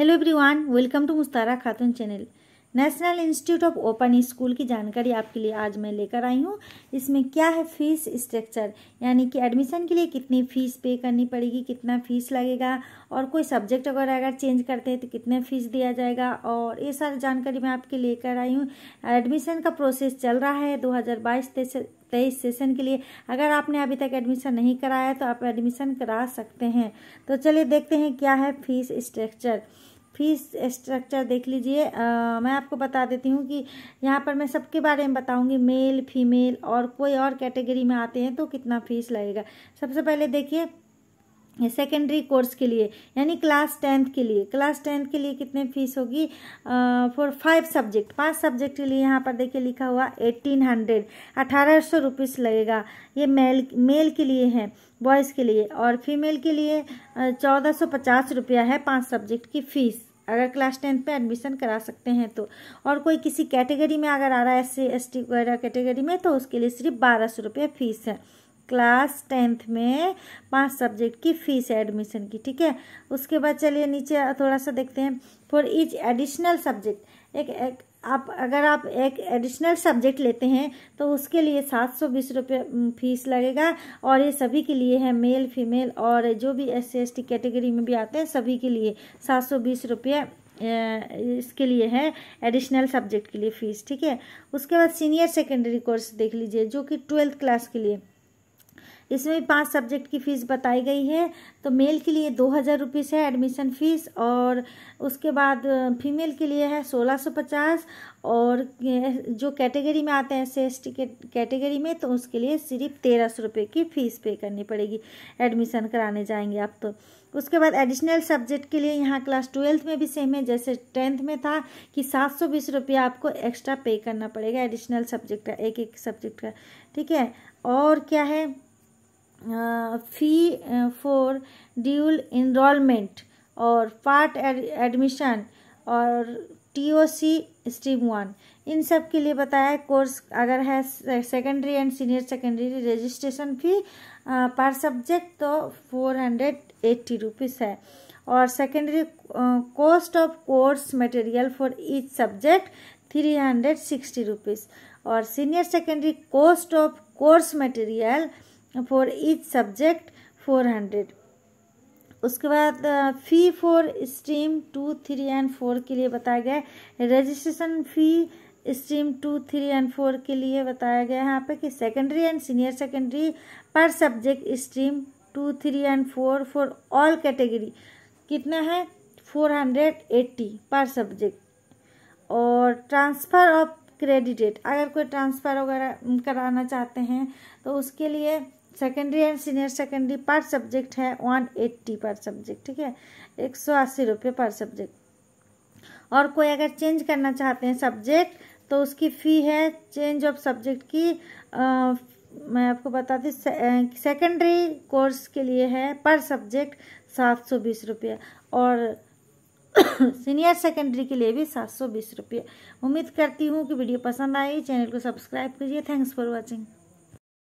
Hello everyone, welcome to मुस्तारा Khatoon channel. National institute of open school की जानकारी आपके लिए आज मैं लेकर आई हूँ। इसमें क्या है फीस स्ट्रक्चर, यानी कि एडमिशन के लिए कितनी फ़ीस पे करनी पड़ेगी, कितना फ़ीस लगेगा, और कोई सब्जेक्ट वगैरह अगर चेंज करते हैं तो कितने फ़ीस दिया जाएगा, और ये सारी जानकारी मैं आपके लेकर आई हूँ। एडमिशन का प्रोसेस चल रहा है 2022-23 सेशन के लिए। अगर आपने अभी तक एडमिशन नहीं कराया तो आप एडमिशन करा सकते हैं। तो चलिए देखते हैं क्या है फीस स्ट्रक्चर। फीस स्ट्रक्चर देख लीजिए। मैं आपको बता देती हूँ कि यहाँ पर मैं सबके बारे में बताऊँगी, मेल फीमेल और कोई और कैटेगरी में आते हैं तो कितना फ़ीस लगेगा। सबसे पहले देखिए सेकेंडरी कोर्स के लिए, यानी क्लास 10th के लिए कितने फीस होगी फॉर 5 सब्जेक्ट। 5 सब्जेक्ट के लिए यहाँ पर देखिए लिखा हुआ 1800 रुपीज़ लगेगा। ये मेल के लिए है, बॉयज़ के लिए, और फीमेल के लिए 1450 रुपया है 5 सब्जेक्ट की फ़ीस, अगर क्लास 10th पे एडमिशन करा सकते हैं तो। और कोई किसी कैटेगरी में अगर आ रहा है SC ST वगैरह कैटेगरी में तो उसके लिए सिर्फ 1200 रुपये फ़ीस है। क्लास 10th में 5 सब्जेक्ट की फ़ीस है एडमिशन की, ठीक है। उसके बाद चलिए नीचे थोड़ा सा देखते हैं। फॉर ईच एडिशनल सब्जेक्ट अगर आप एक एडिशनल सब्जेक्ट लेते हैं तो उसके लिए 720 रुपये फीस लगेगा, और ये सभी के लिए है, मेल फीमेल और जो भी SC ST कैटेगरी में भी आते हैं सभी के लिए 720 रुपये इसके लिए है एडिशनल सब्जेक्ट के लिए फ़ीस, ठीक है। उसके बाद सीनियर सेकेंडरी कोर्स देख लीजिए, जो कि 12th क्लास के लिए, इसमें भी 5 सब्जेक्ट की फ़ीस बताई गई है। तो मेल के लिए 2000 रुपीज़ है एडमिशन फ़ीस, और उसके बाद फीमेल के लिए है 1650, और जो कैटेगरी में आते हैं SC ST के कैटेगरी में तो उसके लिए सिर्फ 1300 रुपये की फ़ीस पे करनी पड़ेगी, एडमिशन कराने जाएंगे आप तो। उसके बाद एडिशनल सब्जेक्ट के लिए यहाँ क्लास 12th में भी सेम है जैसे 10th में था कि 720 रुपया आपको एक्स्ट्रा पे करना पड़ेगा एडिशनल सब्जेक्ट का, एक सब्जेक्ट का, ठीक है। और क्या है, फी फॉर ड्यूल इनरोलमेंट और पार्ट एडमिशन और TOC स्ट्रीम 1, इन सब के लिए बताया। कोर्स अगर है secondary and senior secondary, registration fee per subject तो 480 रुपीज़ है, और secondary cost of course material for each subject 360 rupees, और senior secondary cost of course material for each subject 400। उसके बाद फ़ी फॉर स्ट्रीम 2, 3 एंड 4 के लिए बताया गया है। रजिस्ट्रेशन फ़ी स्ट्रीम 2, 3 एंड 4 के लिए बताया गया है यहाँ पे कि सेकेंडरी एंड सीनियर सेकेंडरी पर subject stream 2, 3 and 4 for all category कितना है 480 पर सब्जेक्ट। और ट्रांसफ़र ऑफ क्रेडिटेड, अगर कोई ट्रांसफ़र वगैरह कराना चाहते हैं तो उसके लिए सेकेंडरी एंड सीनियर सेकेंडरी पर सब्जेक्ट है 180 पर सब्जेक्ट, ठीक है, 180 रुपये पर सब्जेक्ट। और कोई अगर चेंज करना चाहते हैं सब्जेक्ट तो उसकी फ़ी है चेंज ऑफ सब्जेक्ट की मैं आपको बताती, सेकेंडरी कोर्स के लिए है पर सब्जेक्ट 720 रुपये, और सीनियर सेकेंडरी के लिए भी 720 रुपये। उम्मीद करती हूँ कि वीडियो पसंद आई। चैनल को सब्सक्राइब कीजिए। Thanks for watching.